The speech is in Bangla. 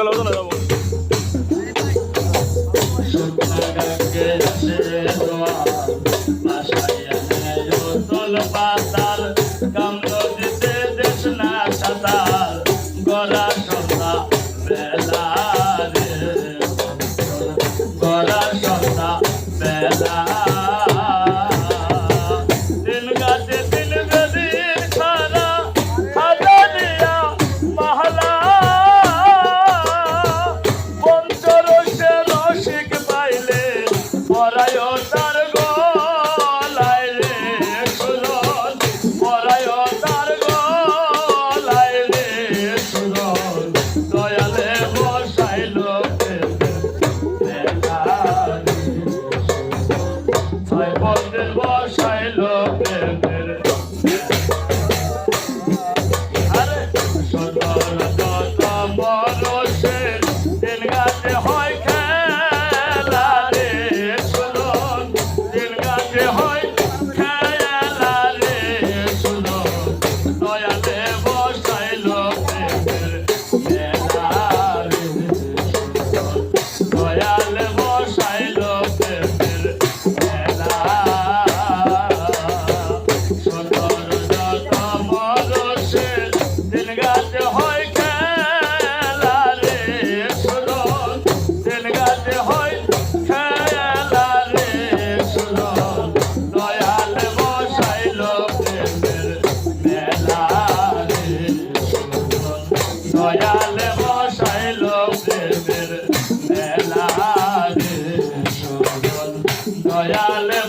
সকালে ওজনে যাবো পাতাল কামড় দিতে দেশ না সাতাল গড়া সন্ধ্যা বেলা রে গড়া সন্ধ্যা বেলা দিন গাছে দিন বেদিন খারা হাজারিয়া মহলা বঞ্চর সে রসিক পাইলে পরায় তার গলায় রে সুরন পরায় তার গলায় রে সুরন দয়ালে বসাইল বন্ধের বসাইল প্রেমের আরে সদর যত মরসের দিন গাছে হয় খেলা রে সুরন দিন গাছে হয় খেলা রে সুরন দয়ালে বসাইল প্রেমের মেলা রে দয়ালে বসাইল প্রেমের মেলা সদর যত মরসের দিন গাছে হয় খেলা রে সুরন দিন গাছে হয় খেলা রে সুরন দয়ালে বসাইল প্রেমের মেলা রে সুরন দয়ালে বসাইল প্রেমের মেলা রে সুরন দয়ালে